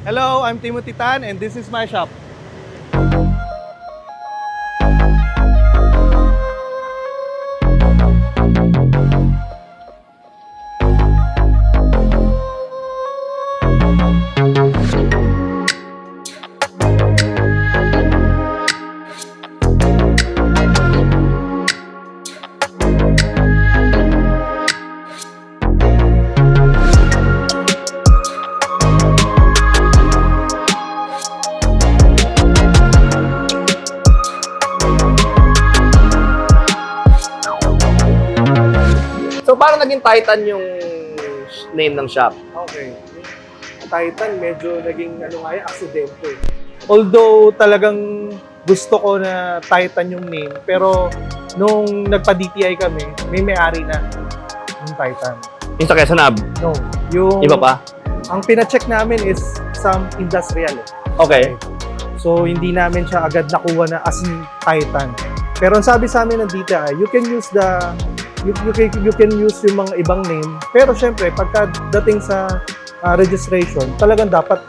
Hello, I'm Timothy Tan and this is my shop. So, paano naging Titan yung name ng shop? Okay. Titan, medyo naging aksidente. Although talagang gusto ko na Titan yung name, pero nung nagpa-DTI kami, may-ari na yung Titan. Yung sa Quezon Ab? No, yung Iba pa? Ang pina-check namin is some industrial. Okay. So hindi namin siya agad nakuha na as in Titan. Pero ang sabi sa amin ng DTI, you can use you can use yung mga ibang name. Pero syempre, pagka dating sa registration, talagang dapat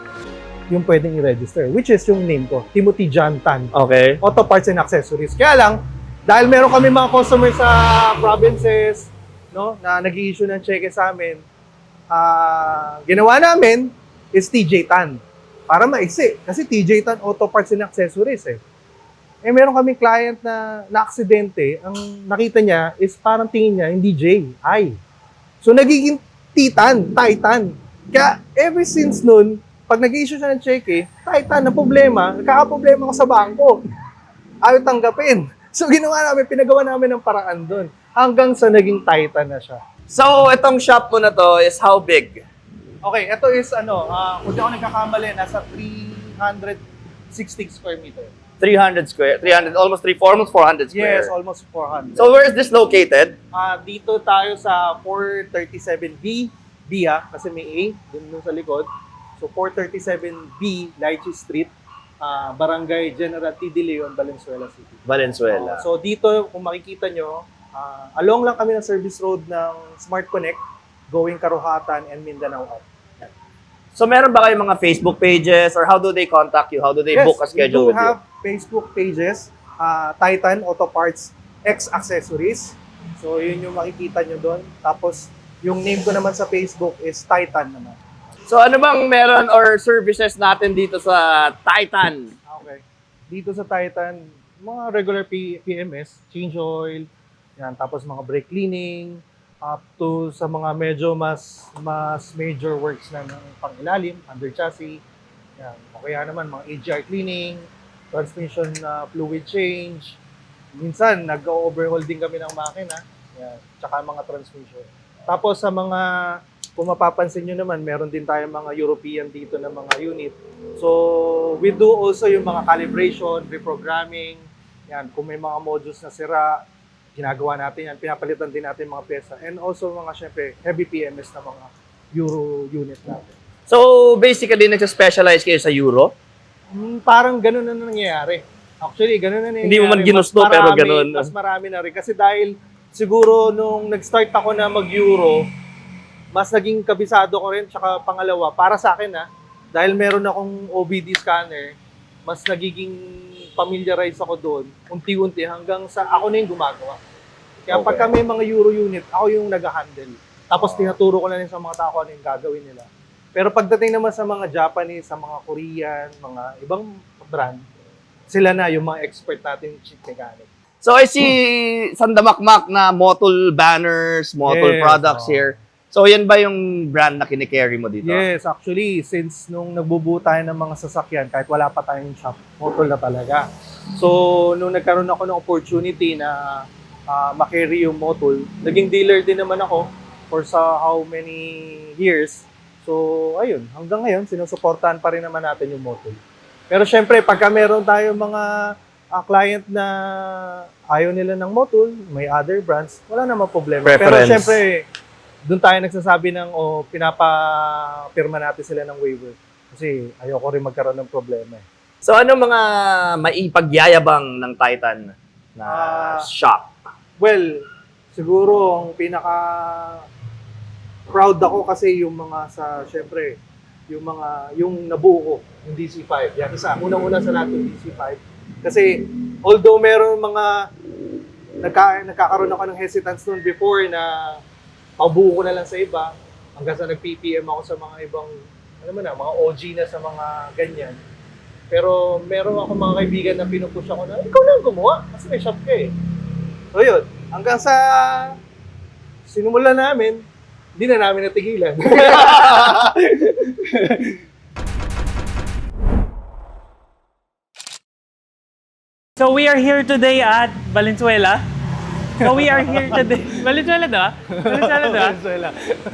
yung pwedeng i-register, which is yung name ko, Timothy John Tan. Okay. Auto Parts and Accessories. Kaya lang, dahil meron kami mga customers sa provinces, no, na nag-i-issue ng cheque sa amin, ginawa namin is TJ Tan. Para maiksi. Kasi TJ Tan Auto Parts and Accessories eh. Eh meron kaming client na na-aksidente, ang nakita niya is parang tingin niya, hindi J, I. So nagiging Titan. Kaya ever since nun, pag nag-issue siya ng cheque, Titan na problema, nagkakaproblema ko sa bangko. Ayaw tanggapin. So ginawa namin, pinagawa namin ng paraan doon. Hanggang sa naging Titan na siya. So, itong shop mo na to is how big? Okay, ito is kung di ako nagkakamali, nasa 360 square meter. 300 square, 300, almost 400 square. Yes, almost 400. So, where is this located? Dito tayo sa 437B, kasi may A, dun sa likod. So 437B, Lychee Street, Barangay General T. De Leon, Valenzuela City. Valenzuela. So dito, kung makikita nyo, along lang kami ng service road ng Smart Connect, going Karuhatan and Mindanao up. So, meron ba kayong mga Facebook pages or how do they contact you? How do they book a schedule we do with you? have Facebook pages, Titan Auto Parts X Accessories. So yun yung makikita nyo doon. Tapos yung name ko naman sa Facebook is Titan naman. So, ano bang meron or services natin dito sa Titan? Okay. Dito sa Titan, mga regular PMS, change oil, yan, tapos mga brake cleaning, up to sa mga medyo mas major works na ng pangilalim, under chassis, yan. O kaya naman mga AGR cleaning, transmission fluid change, minsan nag-overhaul din kami ng makina, yan, tsaka mga transmission. Tapos sa mga, kung mapapansin nyo naman, meron din tayong mga European dito na mga unit. So, we do also yung mga calibration, reprogramming. Yan, kung may mga modules na sira, ginagawa natin yan. Pinapalitan din natin mga pyesa. And also mga, syempre, heavy PMS na mga Euro unit natin. So, basically, nagsa-specialize kayo sa Euro? Parang ganun na nangyayari. Actually, ganun na nangyayari. Hindi mo man ginusto, pero ganun. Mas marami na rin. Kasi dahil siguro nung nag-start ako na mag-Euro, mas naging kabisado ko rin, tsaka pangalawa, para sa akin dahil meron akong OBD scanner, mas nagiging familiarize ako doon, unti-unti hanggang sa ako na yung gumagawa. Kaya pagka may mga Euro unit, ako yung nag-handle. Tapos tinuturo ko na rin sa mga tao ano yung gagawin nila. Pero pagdating naman sa mga Japanese, sa mga Korean, mga ibang brand, sila na yung mga expert natin chief mechanic. So, I see sandamakmak na Motul banners, Motul products here. So, yan ba yung brand na kinikerry mo dito? Yes, actually, since nung nagbubuo tayo ng mga sasakyan, kahit wala pa tayong shop, Motul na talaga. So, nung nagkaroon ako ng opportunity na makarry yung Motul, naging dealer din naman ako for how many years. So, ayun, hanggang ngayon, sinusuportahan pa rin naman natin yung Motul. Pero syempre, pagka meron tayong mga client na ayaw nila ng Motul, may other brands, wala namang problema. Preference. Pero syempre, doon tayo nagsasabi ng pinapapirma natin sila ng waiver. Kasi ayoko rin magkaroon ng problema. So, ano mga maipagyayabang ng Titan na shop? Well, siguro ang pinaka proud ako kasi yung mga syempre, yung nabuo ko, yung DC5. Yan, isa. Unang-una sa lahat yung DC5. Kasi, although meron mga nagkakaroon ako ng hesitance noon before na pabuo ko na lang sa iba, hanggang sa nag-PPM ako sa mga ibang, alam mo na, mga OG na sa mga ganyan. Pero meron ako mga kaibigan na pinupush ako na, ikaw na ang gumawa, kasi may shop ka eh. So yun, hanggang sa sinumulan namin, hindi na namin natigilan. So we are here today at Valenzuela. So we are here today. Valenzuela da? Valenzuela da? Venezuela.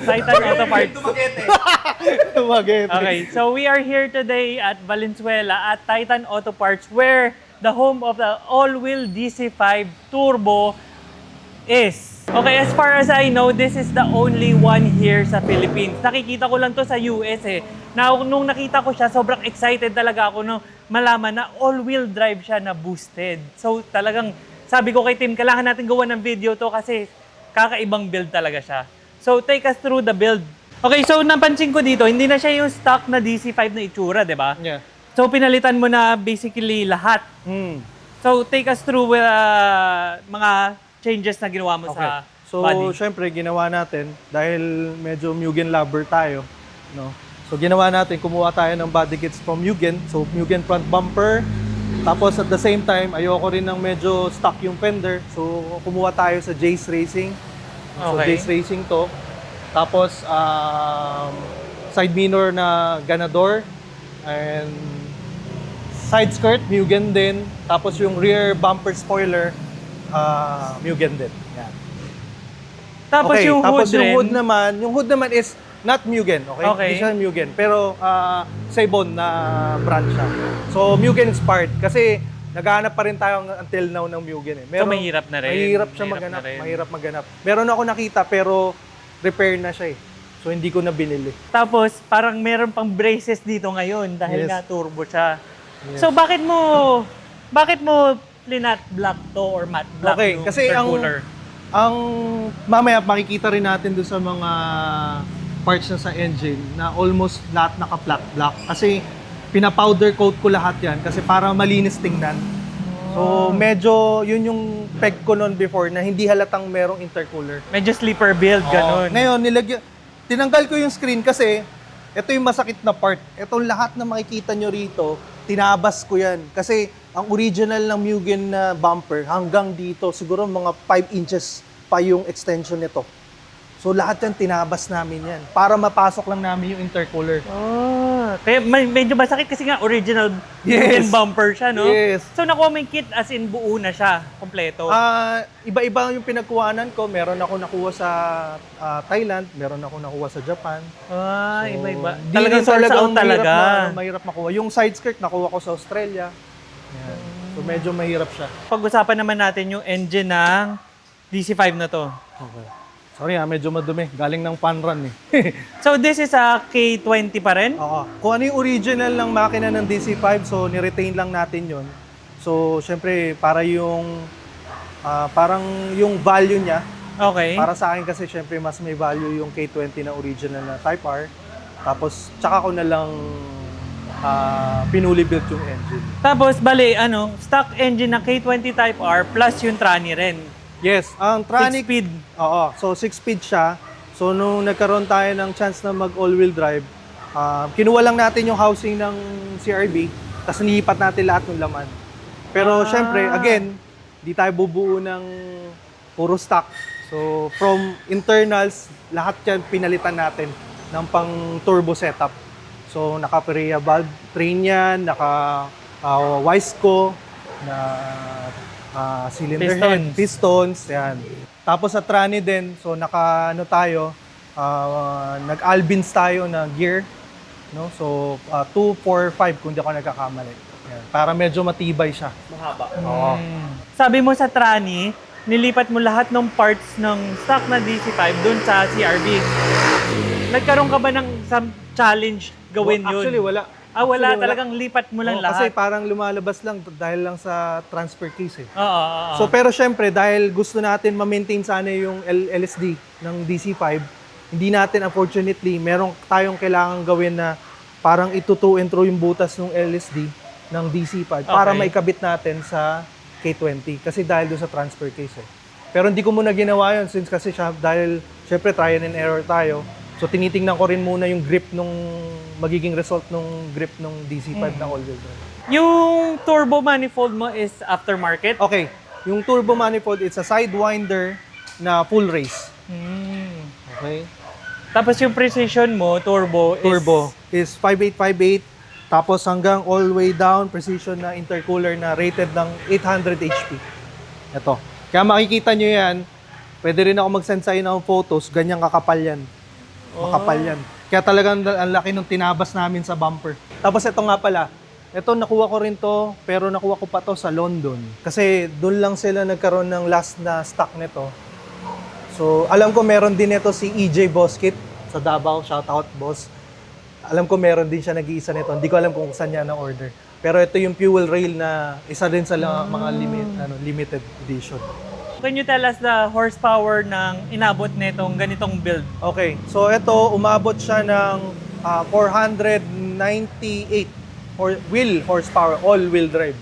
Titan Auto Parts. Tumagit. Okay, so we are here today at Valenzuela at Titan Auto Parts where the home of the all-wheel DC5 Turbo is. Okay, as far as I know, this is the only one here sa Philippines. Nakikita ko lang to sa US eh. Nung nakita ko siya, sobrang excited talaga ako nung malaman na all-wheel drive siya na boosted. So talagang sabi ko kay Tim, kailangan natin gawa ng video to kasi kakaibang build talaga siya. So take us through the build. Okay, so napansin ko dito, hindi na siya yung stock na DC5 na itsura, di ba? Yeah. So pinalitan mo na basically lahat. So take us through mga changes na ginawa mo sa So, body. syempre, ginawa natin, dahil medyo Mugen lover tayo, no? So, ginawa natin, kumuha tayo ng body kits from Mugen. So, Mugen front bumper. Tapos, at the same time, ayoko rin ng medyo stock yung fender. So, kumuha tayo sa Jace Racing. So, Okay. Jace Racing to. Tapos, side mirror na Ganador. And side skirt, Mugen din. Tapos, yung rear bumper spoiler, Mugen din. Yan. Tapos Okay, yung tapos hood yung rin. hood naman is not Mugen, okay? Okay. Hindi siya Mugen, pero Seibon na brand siya. So Mugen inspired kasi naghahanap pa rin tayo until now ng Mugen eh. So mahirap na rin. Mahirap siya Mahirap maghanap, na rin. mahirap maghanap. Meron ako nakita pero repair na siya eh. So hindi ko na binili. Tapos parang meron pang braces dito ngayon dahil Yes. nga turbo siya. Yes. So bakit mo linat black to or matte black Okay, yung kasi intercooler? Ang mamaya makikita rin natin doon sa mga parts na sa engine na almost lahat naka-flat black kasi pina-powder coat ko lahat yan kasi para malinis tingnan. So medyo yun yung peg ko noon before na hindi halatang merong intercooler. Medyo sleeper build, ganun. Ngayon tinanggal ko yung screen kasi ito yung masakit na part. Itong lahat na makikita nyo rito, tinabas ko yan. Kasi ang original ng Mugen na bumper hanggang dito, siguro mga 5 inches pa yung extension nito. So lahat yan, tinabas namin yan. Para mapasok lang namin yung intercooler. Kaya medyo masakit kasi nga original Yes. Mugen bumper siya, no? Yes. So nakuha mo yung kit as in buo na siya, kompleto. Iba-iba yung pinagkuhanan ko. Meron ako nakuha sa Thailand, meron ako nakuha sa Japan. So, Iba-iba. di Talagang rin source out mahirap talaga. mahirap makuha. Yung side skirt, nakuha ko sa Australia. Yan. So medyo mahirap siya. Pag-usapan naman natin yung engine ng DC5 na to. Okay. Sorry medyo madumi. Galing ng fun run eh. So this is a K20 pa rin? Oo. Kung ano yung original ng makina ng DC5, so ni-retain lang natin yon. So, syempre, para yung parang yung value niya, Okay. para sa akin kasi syempre mas may value yung K20 na original na Type R. Tapos, tsaka ko na lang pinuli built yung engine. Tapos, bali, stock engine ng K20 Type R plus yung tranny rin. Yes, ang 6 Tronic, speed. oo. So, 6-speed siya. So, nung nagkaroon tayo ng chance na mag all-wheel drive, kinuha lang natin yung housing ng CRV, tapos nilipat natin lahat ng laman. Pero syempre, again, di tayo bubuo ng puro stock. So, from internals, lahat yan pinalitan natin ng pang turbo setup. So, naka-Perea valve train yan, Wiseco, na cylinder head, pistons, yan. Tapos sa tranny din, so nag-Albins tayo na gear, no? So 2, 4, 5 kung di ako nagkakamali. Yan. Para medyo matibay siya. Mahaba. Oo. Sabi mo sa tranny, nilipat mo lahat ng parts ng stock na DC5 dun sa CRV. Nagkaroon ka ba ng some challenge gawin yun? Actually, wala. Wala. Actually, Talagang lipat mo lang Oo, kasi lahat. parang lumalabas lang dahil lang sa transfer case eh. Oo. So pero syempre dahil gusto natin ma-maintain sana yung LSD ng DC5, hindi natin unfortunately meron tayong kailangan gawin na parang ito and through yung butas ng LSD ng DC5 para Okay. maikabit natin sa K20 kasi dahil doon sa transfer case eh. Pero hindi ko muna ginawa yun since kasi dahil syempre trial and error tayo. So tinitingnan ko rin muna yung grip nung magiging result nung grip nung DC5 na all-wheel drive. Yung turbo manifold mo is aftermarket? Okay, yung turbo manifold, it's a sidewinder na full race. Hmm. Okay? Tapos yung precision mo, turbo is 5858, tapos hanggang all way down, precision na intercooler na rated ng 800 HP. Ito. Kaya makikita nyo yan, pwede rin ako mag-send sa'yo ng photos, ganyang kakapal yan. Makapal yan. Kaya talagang ang laki ng tinabas namin sa bumper. Tapos ito nga pala, ito nakuha ko rin to, pero nakuha ko pa to sa London. Kasi doon lang sila nagkaroon ng last na stock nito. So, alam ko meron din ito si EJ Boskit sa Davao. Shoutout, boss. Alam ko meron din siya nag-iisa nito. Hindi ko alam kung saan niya na-order. Pero ito yung fuel rail na isa din sa mga limited edition. Can you tell us the horsepower ng inabot nitong ganitong build? Okay, so ito umabot siya ng 498 wheel horsepower, all-wheel drive.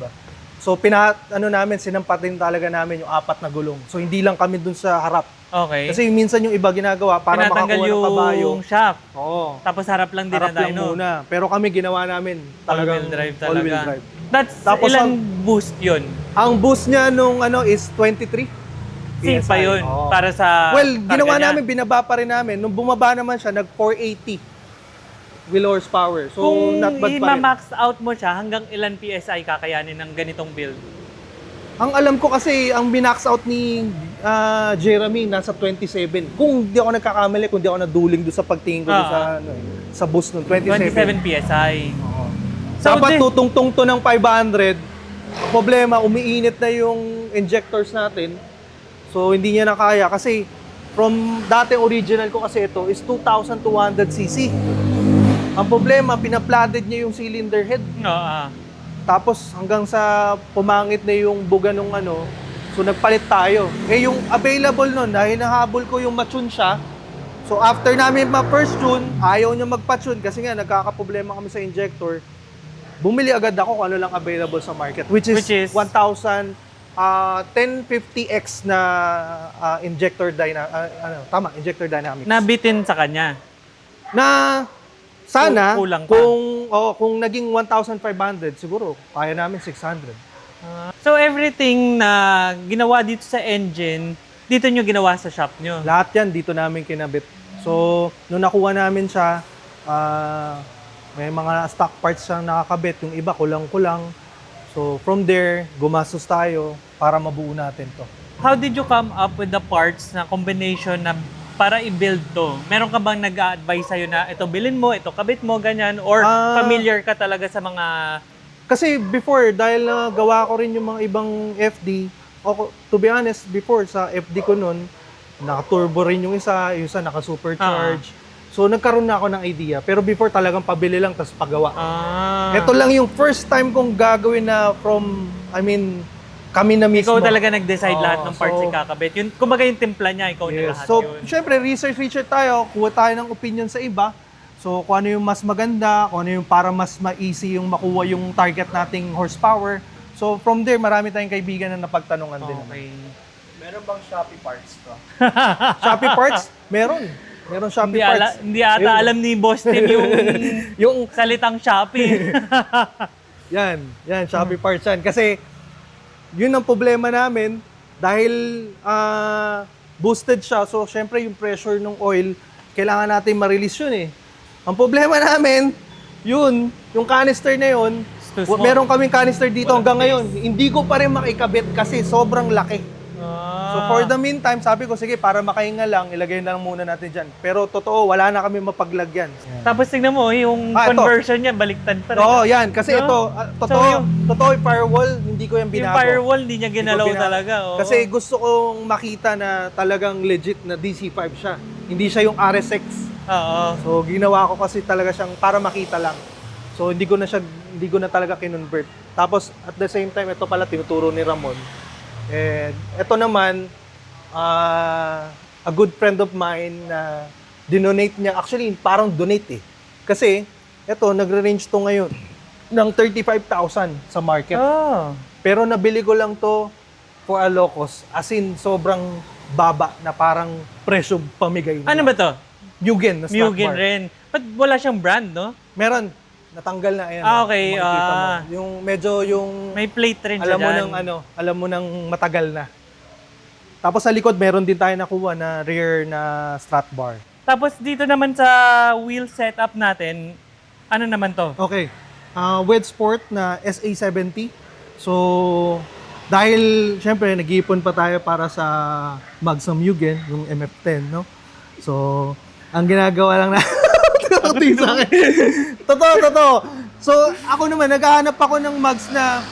So sinampatin talaga namin yung 4 na gulong. So hindi lang kami dun sa harap. Okay. Kasi minsan yung iba ginagawa para tinatanggal makakuha ng kabayo. yung shaft. Oo. Tapos harap lang din Harap na lang dyno. muna. Pero kami ginawa namin talagang All-wheel drive talaga. all-wheel drive. That's Tapos ilang boost yun? Ang boost niya nung is 23. Safe pa yun Oo. para sa Well, ginawa karga niya. namin, binaba pa rin namin. Nung bumaba naman siya, nag 480 wheel horsepower. So, Kung not bad pa rin. i-max out mo siya, hanggang ilan PSI kakayanin ng ganitong build? Ang alam ko kasi, ang binax out ni Jeremy, nasa 27. Kung di ako nagkakamali, kung di ako naduling doon sa pagtingin ko doon sa boost nun, 27. 27 PSI. Oo. So, Dapat tutungtong to ng 500. Ang problema, umiinit na yung injectors natin. So, hindi niya na kaya. Kasi, from dating original ko kasi ito is 2,200cc. Ang problema, pina-flooded niya yung cylinder head. Oo. Tapos hanggang sa pumangit na yung buga nung so nagpalit tayo. Eh yung available nun, dahil nahabol ko yung ma-tune siya, so after namin ma-first tune, ayaw niya magpa-tune kasi nga nagkakaproblema kami sa injector. Bumili agad ako kung ano lang available sa market, which is 1,000 1050X na injector dynamics. Nabitin sa kanya. Na sana Kulang pa. kung naging 1,500 siguro kaya namin 600. So everything na ginawa dito sa engine, dito nyo ginawa sa shop nyo? Lahat yan dito namin kinabit. So nung nakuha namin siya, may mga stock parts siyang nakakabit, yung iba kulang-kulang. So from there, gumastos tayo para mabuo natin to. How did you come up with the parts na combination na para i-build to? Meron ka bang nag-a-advise sa'yo na ito bilhin mo, ito kabit mo, ganyan? Or familiar ka talaga sa mga... Kasi before, dahil gawa ko rin yung mga ibang FD, to be honest, before sa FD ko nun, naka-turbo rin yung isa naka-supercharge. So nagkaroon na ako ng idea. Pero before talagang pabili lang, tapos pagawa. Ito lang yung first time kong gagawin na kami na mismo. Ikaw talaga nag-decide lahat ng parts so, ikakabit. Yun, kumbaga yung timpla niya, ikaw na lahat so, yun. syempre, research tayo, kuha tayo ng opinion sa iba. So, kung ano yung mas maganda, kung ano yung para mas ma-easy yung makuha yung target nating horsepower. So, from there, marami tayong kaibigan na napagtanungan din. Okay. Meron bang Shopee parts to? Shopee parts? Meron Shopee parts. Hindi ata alam ni Boss Tim yung salitang Shopee. Yan, Shopee parts yan. Kasi, yun ang problema namin dahil boosted siya. So, syempre yung pressure ng oil, kailangan natin ma-release yun eh. Ang problema namin, yung canister na yun, meron kaming canister dito hanggang ngayon. Hindi ko pa rin makikabit kasi sobrang laki. So, for the meantime, sabi ko, sige, para makahinga lang, ilagay na lang muna natin dyan. Pero totoo, wala na kami mapaglagyan. Tapos tignan mo, yung conversion niya, baliktad pa rin. Oo, yan. Kasi ito, totoo yung firewall, hindi ko yung binago. Yung firewall, hindi niya ginalaw talaga. Oh. Kasi gusto kong makita na talagang legit na DC5 siya. Hindi siya yung RSX. Oo. So, ginawa ko kasi talaga siyang para makita lang. So, hindi ko na talaga kinonvert. Tapos, at the same time, ito pala tinuturo ni Ramon. And ito naman, a good friend of mine na dinonate niya. Actually, parang donate eh. Kasi, Ito, nagre-range to ngayon ng 35,000 sa market. Oh. Pero nabili ko lang to for a low cost. As in, sobrang baba na parang presyo pamigay. Ano ba to? Mugen na snack Mugen bar. rin. Ba't wala siyang brand, no? Meron. Natanggal na. Ayan, Okay, makikita mo. Yung medyo yung... May plate rin siya alam mo dyan. nang alam mo nang matagal na. Tapos sa likod, meron din tayo nakuha na rear na strap bar. Tapos dito naman sa wheel setup natin, ano naman to? Okay. Wedge Sport na SA70. So, dahil, syempre, nag-iipon pa tayo para sa mags ng Mugen, yung MF10, no? So, ang ginagawa lang na... Tumating sa akin. Totoo. So, ako naman, naghahanap ako ng mags na...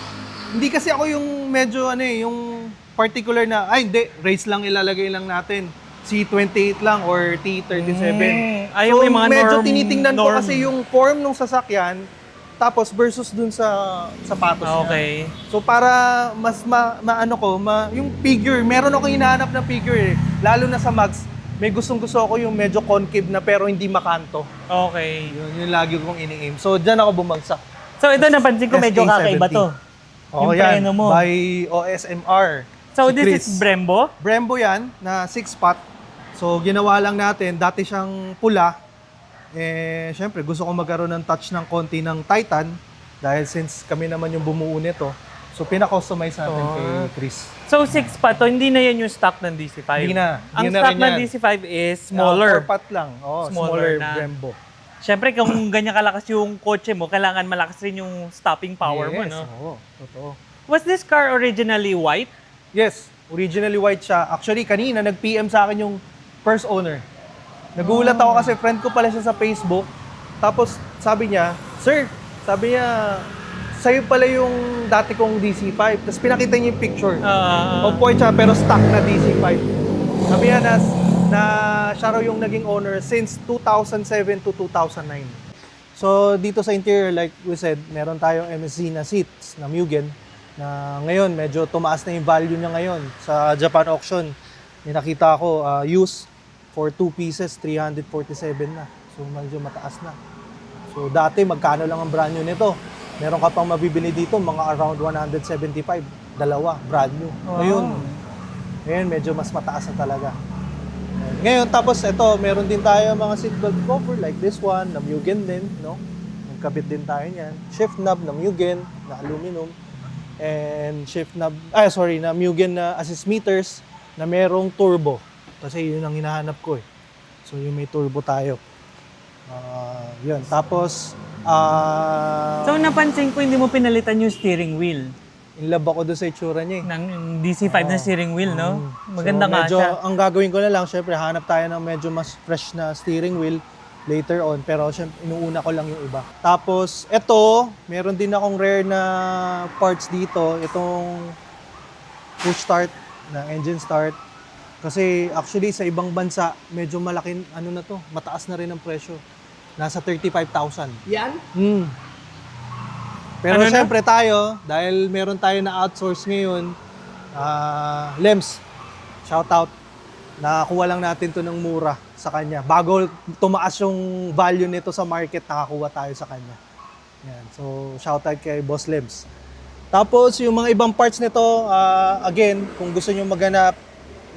Hindi kasi ako yung medyo, yung particular na, hindi, race lang ilalagay lang natin. C28 lang or T37. Ayaw So, yung mga medyo norm, tinitingnan ko norm. kasi yung form ng sasakyan, tapos versus dun sa sapatos niya. Okay. So para mas yung figure, meron akong hinahanap na figure eh. Lalo na sa mags, may gustong-gusto ako yung medyo concave na pero hindi makanto. Okay. Yun lagi kong ini-aim. So diyan ako bumagsak. So ito napansin ko medyo SA70. kakaiba to. Oh, Yung yan. preno mo. By OSMR. So Si this Chris. is Brembo? Brembo yan, na 6-spot. So, ginawa lang natin, dati siyang pula. Eh, syempre, gusto ko magkaroon ng touch ng konti ng Titan. Dahil since kami naman yung bumuo nito. So, pina-customize natin kay Chris. So 6 pa to, hindi na yan yung stock ng DC5. Hindi na. Ang Hindi na stock rin ng yan. DC5 is smaller. 4-pot lang. Oh, Smaller smaller na. Brembo. Siyempre, kung ganyan kalakas yung kotse mo, kailangan malakas rin yung stopping power mo, Yes, no? oo, totoo. Was this car originally white? Yes, originally white siya. Actually, kanina nag-PM sa akin yung first owner. Nagulat ako kasi friend ko pala siya sa Facebook. Tapos sabi niya, "Sir," sabi niya, "sa'yo pala yung dati kong DC5." Tapos pinakita niya yung picture. Off-white siya pero stock na DC5. Sabi niya na siya raw yung naging owner since 2007 to 2009. So dito sa interior, like we said, meron tayong MSC na seats na Mugen na ngayon medyo tumaas na yung value niya ngayon sa Japan auction. May nakita ako used for 2 pieces 347 na. So medyo mataas na. So dati magkano lang ang brand new nito? Meron ka pang mabibili dito mga around 175, dalawa brand new. Ngayon medyo mas mataas na talaga. Ngayon tapos ito, meron din tayo mga seatbelt cover like this one na Mugen din, no? Nagkabit din tayo niyan. Shift knob na Mugen na aluminum. And shift knob, na Mugen na assist meters na merong turbo. Kasi yun ang hinahanap ko eh. So yung may turbo tayo. Yun. Tapos, So napansin ko hindi mo pinalitan yung steering wheel in love ako doon sa itsura niya eh. ng DC5 na steering wheel, no? Maganda So, nga medyo, siya. ang gagawin ko na lang, syempre, hanap tayo ng medyo mas fresh na steering wheel later on. Pero syempre, inuuna ko lang yung iba. Tapos, ito, meron din akong rare na parts dito. Itong push start, na engine start. Kasi actually, sa ibang bansa, medyo malaking, mataas na rin ang presyo. Nasa 35,000. Yan? Pero Ano na? syempre tayo, dahil meron tayo na outsource ngayon, Lems, shout out, nakakuha lang natin to ng mura sa kanya. Bago tumaas yung value nito sa market, nakakuha tayo sa kanya. Yan. So, shout out kay Boss Lems. Tapos, yung mga ibang parts nito, again, kung gusto nyo maghanap,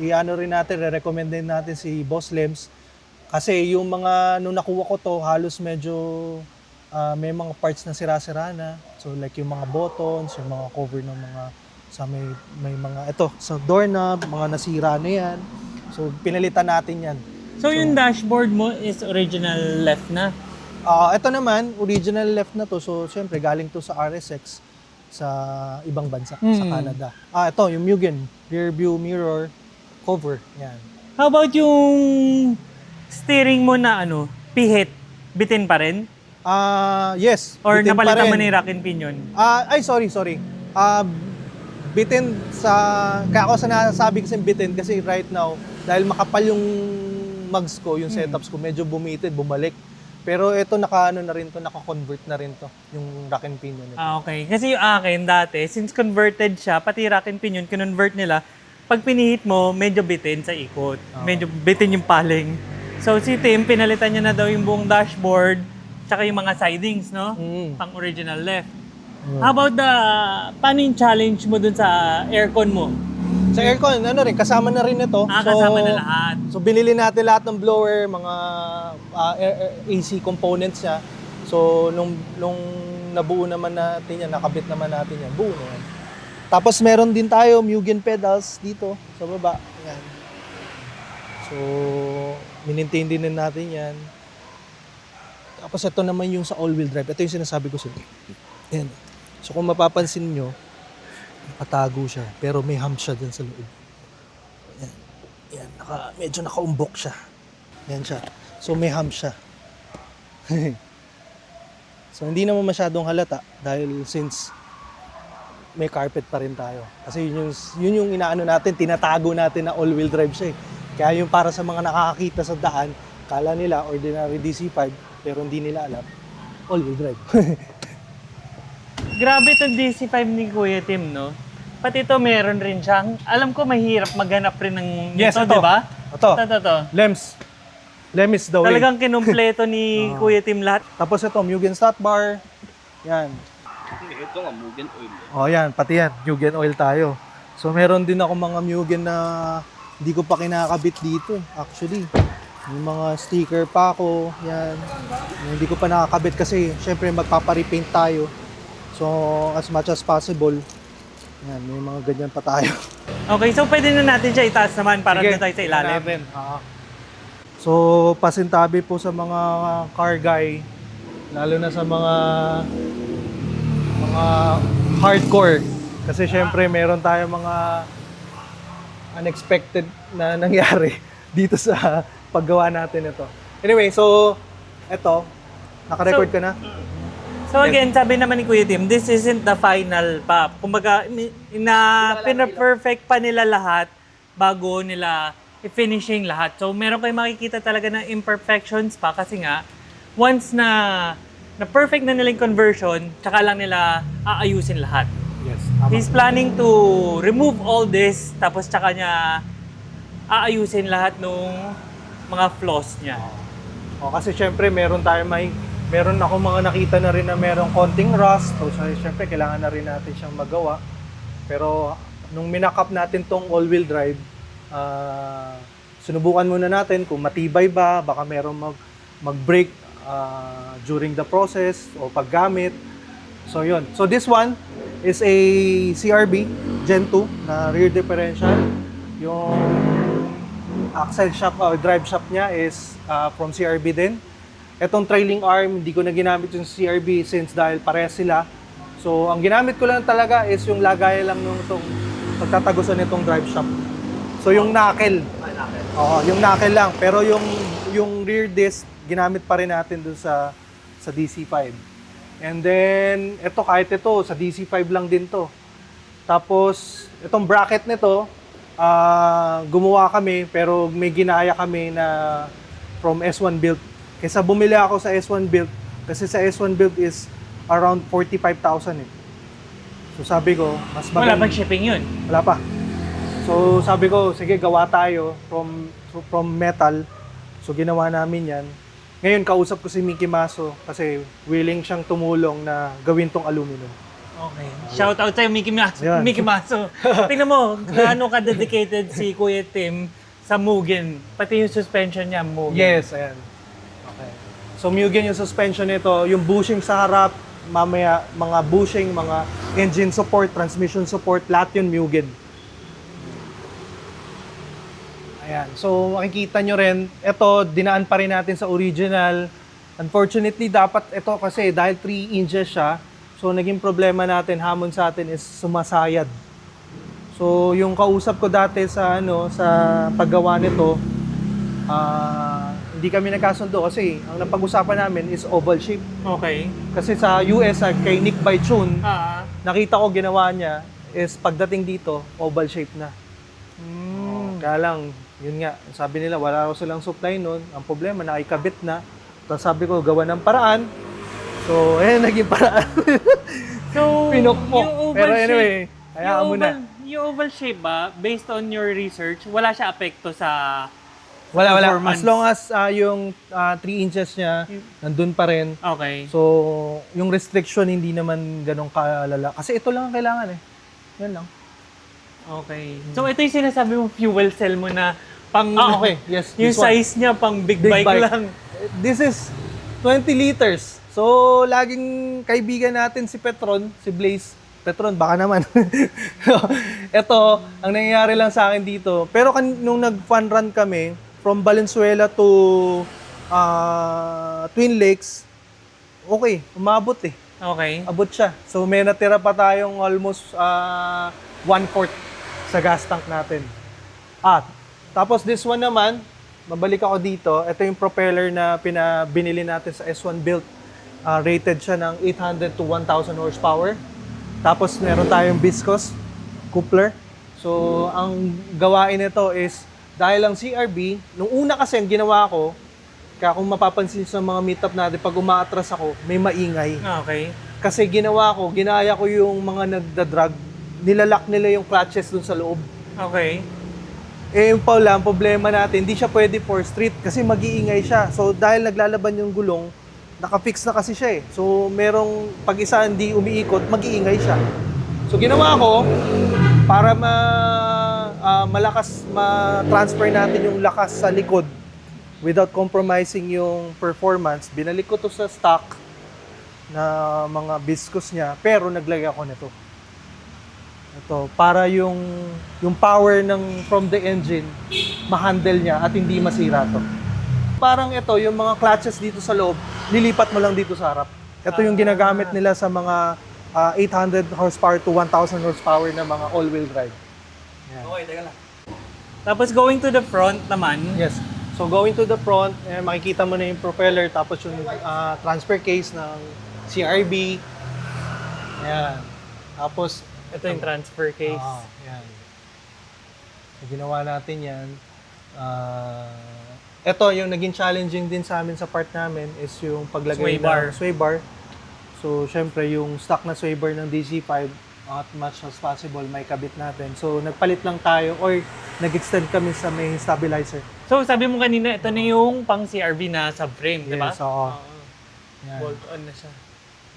re-recommend din natin si Boss Lems. Kasi yung mga, nung nakuha ko to, halos medyo may mga parts na sira-sira na. So like yung mga buttons, yung mga cover ng mga may mga sa doorknob, mga nasira na yan. So pinalitan natin yan. So yung dashboard mo is original left na? Ito naman, original left na to. So syempre galing to sa RSX sa ibang bansa, sa Canada. Ito yung Mugen, rear view mirror cover. Yan. How about yung steering mo na pihit? Bitin pa rin? Yes. Or bitin pa napalitan rin. mo ni rack and pinion? Sorry. Bitin kaya ako sinasabi kasi bitin kasi right now, dahil makapal yung mags ko, yung setups ko, medyo bumitin, bumalik. Pero ito naka-convert na rin to, yung rack and pinion nito. Okay. Kasi yung akin dati, since converted siya, pati rack and pinion, kinonvert nila, pag pinihit mo, medyo bitin sa ikot. Medyo bitin yung paling. So si Tim, pinalitan niya na daw yung buong dashboard, tsaka yung mga sidings, no? Mm. Pang original left. How about paano yung challenge mo dun sa aircon mo? Sa aircon, ano rin, kasama na rin ito. Kasama na lahat. So binili natin lahat ng blower, mga AC components niya. So nung nabuo naman natin yan, nakabit naman natin yan, buo na yan. Tapos meron din tayo Mugen pedals dito sa baba. Yan. So minintain din natin yan. Tapos ito naman yung sa all-wheel drive. Ito yung sinasabi ko sa inyo. Yan. So kung mapapansin nyo, nakatago siya. Pero may hump siya dyan sa loob. Yan. Yan. Medyo nakaumbok siya. Yan siya. So may hump siya. So hindi naman masyadong halata dahil since may carpet pa rin tayo. Kasi yun yung inaano natin, tinatago natin na all-wheel drive siya eh. Kaya yung para sa mga nakakakita sa daan, kala nila ordinary DC5, pero hindi nila alam, all-wheel drive. Grabe itong DC5 ni Kuya Tim, no? Pati ito meron rin siyang, alam ko mahirap maghanap rin ng Yes, ito, ito. di ba? Ito. Lems is the way. Talagang kinumpleto ni Kuya Tim lahat. Tapos ito, Mugen start bar. Yan. Ito nga, Mugen oil. Oh, yan. Pati yan. Mugen oil tayo. So, meron din ako mga Mugen na hindi ko pa kinakabit dito. Actually, may mga sticker pa ako. Yan. Hindi ko pa nakakabit kasi syempre magpaparepaint tayo. So, as much as possible, yan, may mga ganyan pa tayo. Okay, so pwede na natin siya itaas naman para Sige, doon tayo sa ilalim. natin. So, pasintabi po sa mga car guy, lalo na sa mga hardcore. Kasi syempre, meron tayong mga unexpected na nangyari dito sa paggawa natin ito. Anyway, so, eto, naka-record ka na? So again, sabi naman ni Kuya Tim, this isn't the final pa. Kumbaga, pina-perfect pa nila lahat bago nila i-finishing lahat. So meron kayong makikita talaga ng imperfections pa kasi nga, once na perfect na nilang conversion, tsaka lang nila aayusin lahat. Yes, He's planning to remove all this, tapos tsaka niya aayusin lahat ng mga flaws niya. O, kasi syempre, meron ako mga nakita na rin na merong konting rust. So, syempre, kailangan na rin natin siyang magawa. Pero, nung minakap natin tong all-wheel drive, sinubukan muna natin kung matibay ba, baka merong mag-break during the process o paggamit. So, yun. So, this one is a CRB Gen 2 na rear differential. Yung axle shaft o drive shaft niya is from CRB din. Etong trailing arm, hindi ko na ginamit yung CRB since dahil parehas sila. So, ang ginamit ko lang talaga is yung lagay lang nung itong pagtatagusan nitong drive shaft. So, yung knuckle. Oo, yung knuckle lang. Pero yung rear disc, ginamit pa rin natin dun sa DC5. And then, kahit ito, sa DC5 lang din to. Tapos, itong bracket nito, gumawa kami, pero may ginaya kami na from S1 Build. Kaysa bumili ako sa S1 Build, kasi sa S1 Build is around 45,000 eh. So sabi ko, mas Wala maganda. bang shipping yun? Wala pa. So sabi ko, sige gawa tayo from metal. So ginawa namin yan. Ngayon kausap ko si Mickey Maso kasi willing siyang tumulong na gawin tong aluminum. Okay. Shout out sa'yo, Mickey Maso. Ayan. Mickey Maso. Tingnan mo, gaano ka-dedicated si Kuya Tim sa Mugen. Pati yung suspension niya, Mugen. Yes, ayan. Okay. So Mugen yung suspension nito, yung bushing sa harap, mamaya mga bushing, mga engine support, transmission support, lahat yun Mugen. Ayan. So makikita nyo rin, ito dinaan pa rin natin sa original. Unfortunately, dapat ito kasi dahil 3 inches siya, so naging problema natin, hamon sa atin is sumasayad. So yung kausap ko dati sa paggawa nito, hindi kami nagkasundo kasi ang napag-usapan namin is oval shape. Okay. Kasi sa US, kay Nick Bychun, Ah. nakita ko ginawa niya is pagdating dito, oval shape na. Kaya lang, yun nga, sabi nila wala raw silang supply nun. Ang problema, nakikabit na. Tapos sabi ko, gawa ng paraan. So, naging paraan. So, Pinokpok. yung oval Pero shape, anyway, hayaan mo na. Yung oval shape ba, based on your research, wala siya apekto sa Wala. performance? As long as yung 3 inches niya, nandun pa rin. Okay. So, yung restriction hindi naman ganun kalala. Kasi ito lang ang kailangan eh. Yan lang. Okay. So, ito yung sinasabi mo fuel cell mo na pang... Okay. Yes. Yung this one. size niya pang big bike lang. This is 20 liters. So, laging kaibigan natin si Petron, si Blaze. Petron, baka naman. Ito, ang nangyayari lang sa akin dito. Pero nung nag-fun run kami, from Valenzuela to Twin Lakes, okay, umabot eh. Okay. Abot siya. So, may natira pa tayong almost 1/4 sa gas tank natin. Tapos this one naman, mabalik ako dito. Ito yung propeller na binili natin sa S1 built. Rated siya ng 800 to 1,000 horsepower. Tapos meron tayong viscous coupler. So, ang gawain nito is, dahil ang CRB, nung una kasi ang ginawa ko, kaya kung mapapansin sa mga meetup natin, pag umaatras ako, may maingay. Okay. Kasi ginaya ko yung mga nagda-drag, nilalak nila yung clutches dun sa loob. Okay. Yung pala, ang problema natin, hindi siya pwede for street kasi mag-iingay siya. So, dahil naglalaban yung gulong, nakafix na kasi siya eh. So, merong pag isa hindi umiikot, mag-iingay siya. So, ginawa ko, para ma-transfer natin yung lakas sa likod without compromising yung performance, binalik ko to sa stock na mga viscous niya, pero naglagay ako nito. Ito, para yung power from the engine, ma-handle niya at hindi masira to. Parang ito, yung mga clutches dito sa loob, lilipat mo lang dito sa harap. Ito yung ginagamit nila sa mga 800 horsepower to 1,000 horsepower na mga all-wheel drive. Yan. Okay, teka lang. Tapos going to the front naman. Yes. So going to the front, makikita mo na yung propeller, tapos yung transfer case ng CRB. Yan. Tapos, Ito yung transfer case. yan. So, ginawa natin yan. Ito, yung naging challenging din sa amin sa part namin is yung paglagay ng sway bar. So, syempre, yung stock na sway bar ng DC5, as much as possible, may kabit natin. So, nagpalit lang tayo or nag-extend kami sa may stabilizer. So, sabi mo kanina, ito na yung pang CRV na subframe, di ba? Yes, oo. Yan. Bolt-on na siya.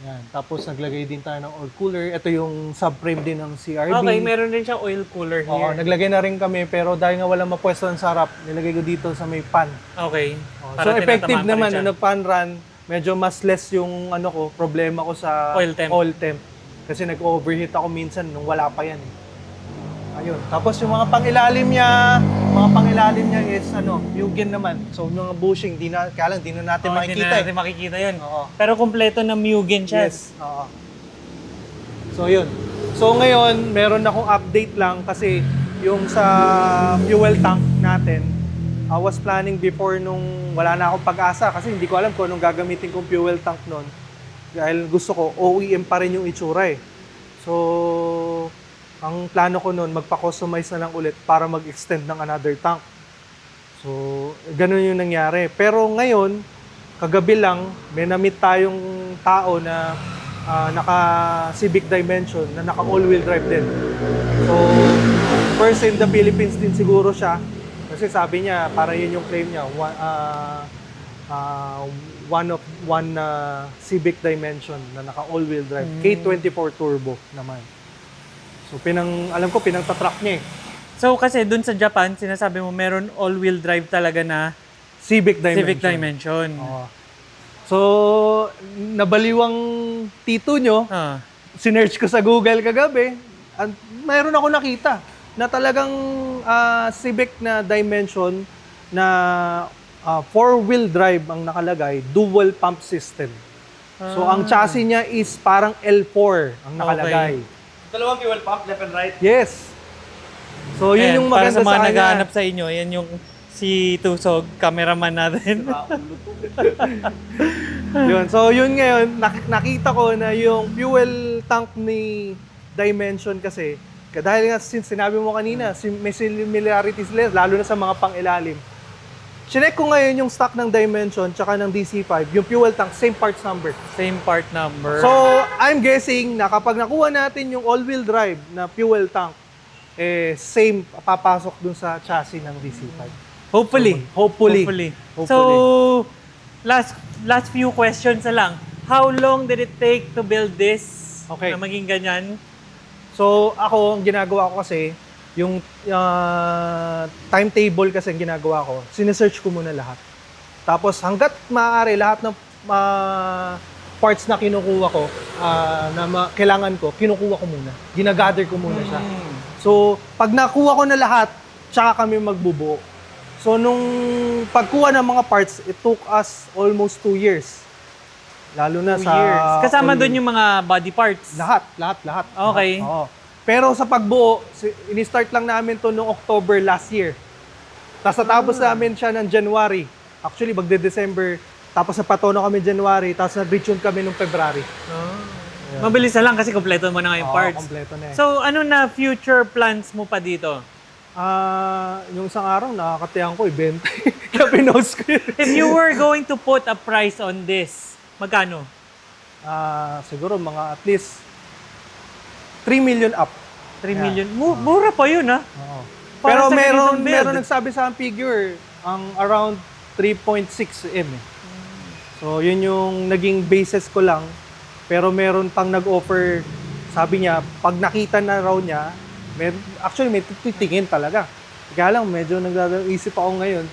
Yan. Tapos, naglagay din tayo ng oil cooler. Ito yung subframe din ng CRB. Okay, meron din siya oil cooler here. Oo, naglagay na rin kami, pero dahil nga walang mapwesto sa harap, nilagay ko dito sa may pan. Okay. So, effective tinatamaan pa rin naman, siya. nung nag-pan run, medyo mas less yung problema ko sa Oil temp. Kasi nag-overheat ako minsan nung wala pa yan. Ayun. Tapos yung mga pangilalim niya is Mugen naman. So, yung bushing, kaya lang, di na natin makikita. Hindi na natin makikita yun. Oo. Pero kompleto na Mugen siya. Yes. Oo. So, yun. So, ngayon, meron akong update lang kasi yung sa fuel tank natin, I was planning before nung wala na akong pag-asa kasi hindi ko alam kung anong gagamitin kong fuel tank nun. Dahil gusto ko, OEM pa rin yung itsura eh. So, ang plano ko nun, magpa-customize na lang ulit para mag-extend ng another tank. So, ganun yung nangyari. Pero ngayon, kagabi lang, may na-meet tayong tao na naka-Civic Dimension, na naka-all-wheel drive din. So, first in the Philippines din siguro siya. Kasi sabi niya, para yun yung claim niya, one Civic Dimension na naka all-wheel drive. K24 turbo naman. So alam ko pinang-track niya eh. So kasi dun sa Japan, sinasabi mo meron all-wheel drive talaga na Civic Dimension. Civic Dimension. Oo. So nabaliwang tito nyo, sinearch ko sa Google kagabi, at mayroon ako nakita na talagang Civic na Dimension na 4-wheel drive ang nakalagay, dual pump system. So ang chassis niya is parang L4 ang nakalagay. Okay. Dalawang fuel pump, left and right. Yes. So yun Ayan, yung maganda para sa mga kanya. naghahanap sa inyo, yan yung si Tusog, cameraman natin. Yun. So yun ngayon, nakita ko na yung fuel tank ni Dimension kasi, dahil nga sinabi mo kanina, may similarities lalo na sa mga pang-ilalim. Chinek ko ngayon yung stock ng Dimension tsaka ng DC5, yung fuel tank, same parts number. Same part number. So, I'm guessing na kapag nakuha natin yung all-wheel drive na fuel tank, same papasok dun sa chassis ng DC5. Hopefully. Hopefully. So, last few questions na lang. How long did it take to build this Okay. na maging ganyan? So, ako, ang ginagawa ko kasi, yung timetable kasi ang ginagawa ko, sinesearch ko muna lahat. Tapos, hanggat maaari, lahat ng parts na kinukuha ko, kailangan ko, kinukuha ko muna. Ginagather ko muna siya. So, pag nakuha ko na lahat, tsaka kami magbubuo. So, nung pagkuha ng mga parts, it took us almost 2 years. Lalo na 2 sa... years. Kasama doon yung mga body parts. Lahat. Okay. Oo. Pero sa pagbuo, ini-start lang namin to noong October last year. Tapos natapos namin siya ng January. Actually, magde-December. Tapos napatono kami January. Tapos nag-reach kami noong February. Mabilis na lang kasi kompleto mo na nga yung Oo, parts. kompleto na eh. So, ano na future plans mo pa dito? Yung isang araw, nakakatiyan ko, ibenta. Kaya pinost ko yun. If you were going to put a price on this, magkano? Siguro mga at least 3 million up. 3 million? Mura pa yun, ha? Oo. Para Pero sa ganitong build. meron nagsabi sa figure, ang around 3.6 M eh. So, yun yung naging basis ko lang. Pero meron pang nag-offer, sabi niya, pag nakita na raw niya, actually may titingin talaga. Kaya lang, medyo nagdadang-isip ako ngayon.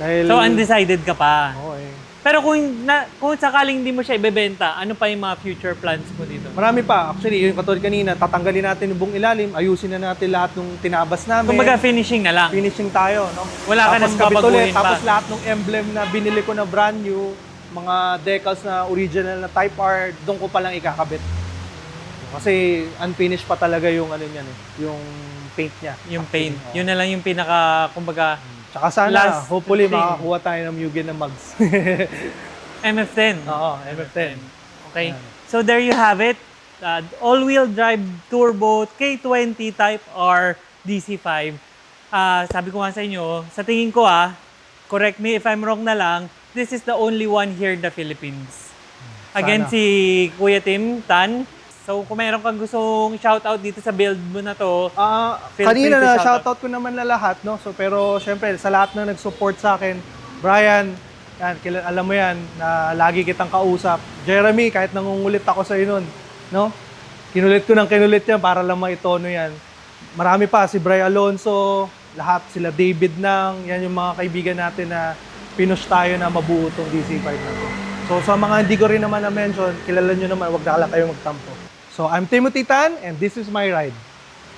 Dahil, So, undecided ka pa. Oo eh. Pero kung sakaling hindi mo siya ibebenta, ano pa yung mga future plans mo dito? Marami pa. Actually, yung katulad kanina, tatanggalin natin yung buong ilalim, ayusin na natin lahat ng tinabas namin. Kumbaga finishing na lang. Finishing tayo, no? Wala ka Tapos nang kabit babaguhin ulit, pa. Tapos lahat ng emblem na binili ko na brand new, mga decals na original na Type R, doon ko palang ikakabit. Kasi unfinished pa talaga yung ano niyan eh, yung paint niya. Yung paint. Oo. Yun na lang yung pinaka, kumbaga, Tsaka sana, last hopefully, thing. makakuha tayo ng Mugen na mugs. MF10. Oo, MF10. Okay. So there you have it. All-wheel drive turbo K20 Type R DC5. Sabi ko nga sa inyo, sa tingin ko correct me if I'm wrong na lang, this is the only one here in the Philippines. Again, Sana. si Kuya Tim Tan. So kung mayroon kang gustong shoutout dito sa build mo na to, Feel Kanina free to na shout shoutout ko naman na lahat, no? So pero syempre sa lahat na nag-support sa akin, Brian, yan, alam mo yan na lagi kitang kausap. Jeremy, kahit nangungulit ako sa noon, no? Kinulit ko ng kinulit yan para lang maitono yan. Marami pa, si Brian Alonso, lahat sila David Nang, yan yung mga kaibigan natin na pinush tayo na mabuo tong DC5 na to. So sa mga hindi ko rin naman na-mention, kilala nyo naman, wag na lang kayong magtampo. So I'm Timothy Tan and this is my ride.